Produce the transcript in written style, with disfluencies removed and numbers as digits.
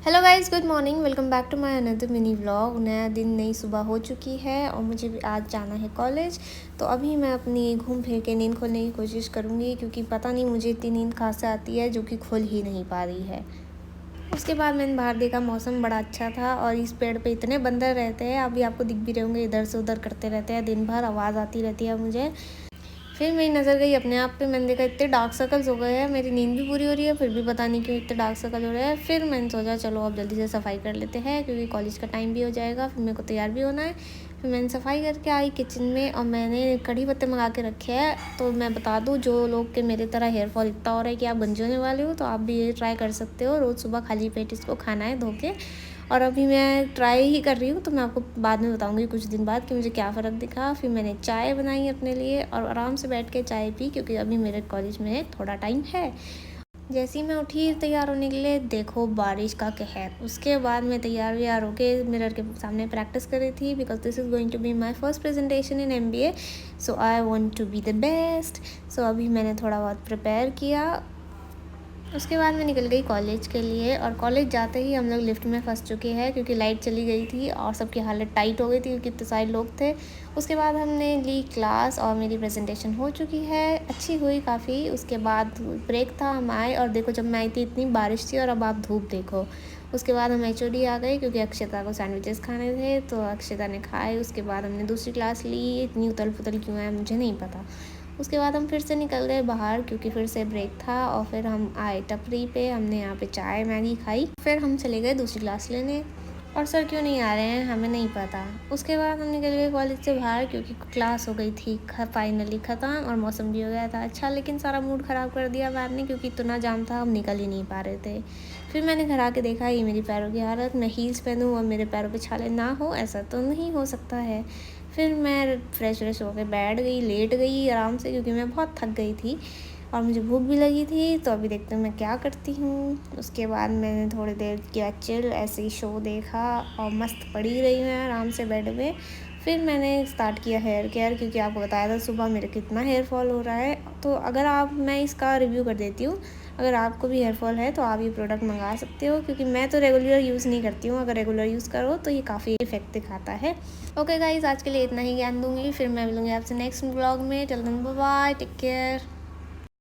Hello guys, good morning. Welcome back to my another mini vlog. नया दिन, नई सुबह हो चुकी है और मुझे भी आज जाना है कॉलेज। तो अभी मैं अपनी घूम फिर के नींद खोलने की कोशिश करूँगी, क्योंकि पता नहीं मुझे इतनी नींद कहाँ से आती है जो कि खुल ही नहीं पा रही है। उसके बाद मैंने बाहर देखा, मौसम बड़ा अच्छा था और इस पेड़ पे इतने बंदर रहते हैं, अभी आपको दिख भी रहे होंगे, इधर से उधर करते रहते हैं दिन भर, आवाज़ आती रहती है मुझे। फिर मेरी नज़र गई अपने आप पे, मैंने देखा इतने डार्क सर्कल्स हो गए हैं, मेरी नींद भी पूरी हो रही है, फिर भी पता नहीं क्यों इतने डार्क सर्कल हो रहे हैं। फिर मैंने सोचा चलो अब जल्दी से सफाई कर लेते हैं, क्योंकि कॉलेज का टाइम भी हो जाएगा, फिर मेरे को तैयार भी होना है। फिर मैंने सफाई करके आई किचन में और मैंने कढ़ी पत्ते मंगा के रखे हैं। तो मैं बता दूँ, जो लोग के मेरे तरह हेयर फॉल इतना हो रहा है कि आप गंजे होने वाले हो, तो आप भी ये ट्राई कर सकते हो। रोज़ सुबह खाली पेट इसको खाना है धो के। और अभी मैं ट्राई ही कर रही हूँ, तो मैं आपको बाद में बताऊँगी कुछ दिन बाद कि मुझे क्या फ़र्क दिखा। फिर मैंने चाय बनाई अपने लिए और आराम से बैठ के चाय पी, क्योंकि अभी मेरे कॉलेज में थोड़ा टाइम है। जैसे ही मैं उठी तैयार होने के लिए, देखो बारिश का कहर। उसके बाद मैं तैयार व्यार होके मिरर के सामने प्रैक्टिस कर रही थी, because this is going to be my first presentation in MBA, so I want to be the best. So अभी मैंने थोड़ा बहुत प्रिपेयर किया। उसके बाद मैं निकल गई कॉलेज के लिए, और कॉलेज जाते ही हम लोग लिफ्ट में फंस चुके हैं, क्योंकि लाइट चली गई थी और सबकी हालत टाइट हो गई थी, क्योंकि इतने सारे लोग थे। उसके बाद हमने ली क्लास और मेरी प्रेजेंटेशन हो चुकी है, अच्छी हुई काफ़ी। उसके बाद ब्रेक था, हम आए और देखो जब मैं आई थी इतनी बारिश थी और अब आप धूप देखो। उसके बाद हम HOD आ गए, क्योंकि अक्षता को सैंडविचेस खाने थे, तो अक्षता ने खाए। उसके बाद हमने दूसरी क्लास ली। इतनी उथल पुथल क्यों है मुझे नहीं पता। उसके बाद हम फिर से निकल गए बाहर, क्योंकि फिर से ब्रेक था, और फिर हम आए टपरी पे। हमने यहाँ पे चाय मैगी खाई, फिर हम चले गए दूसरी क्लास लेने। और सर क्यों नहीं आ रहे हैं हमें नहीं पता। उसके बाद हम निकल गए कॉलेज से बाहर, क्योंकि क्लास हो गई थी फाइनली ख़त्म और मौसम भी हो गया था अच्छा। लेकिन सारा मूड ख़राब कर दिया मैम ने, क्योंकि इतना जाम था, हम निकल ही नहीं पा रहे थे। फिर मैंने घर आके देखा ये मेरी पैरों की हालत, मैं हील्स पहनूँ और मेरे पैरों पे छाले ना हो, ऐसा तो नहीं हो सकता है। फिर मैं फ्रेश होकर बैठ गई, लेट गई आराम से, क्योंकि मैं बहुत थक गई थी और मुझे भूख भी लगी थी। तो अभी देखते हैं मैं क्या करती हूँ। उसके बाद मैंने थोड़ी देर किया चिल, ऐसे ही शो देखा और मस्त पड़ी रही मैं आराम से बेड में। फिर मैंने स्टार्ट किया हेयर केयर, क्योंकि आपको बताया था सुबह मेरे कितना हेयर फॉल हो रहा है। तो अगर आप, मैं इसका रिव्यू कर देती हूँ, अगर आपको भी हेयर फॉल है तो आप ये प्रोडक्ट मंगा सकते हो, क्योंकि मैं तो रेगुलर यूज़ नहीं करती हूँ। अगर रेगुलर यूज़ करो तो ये काफ़ी इफेक्ट दिखाता है। ओके गाइज, आज के लिए इतना ही ज्ञान दूंगी, फिर मैं मिलूँगी आपसे नेक्स्ट ब्लॉग में। Till then bye bye, take care.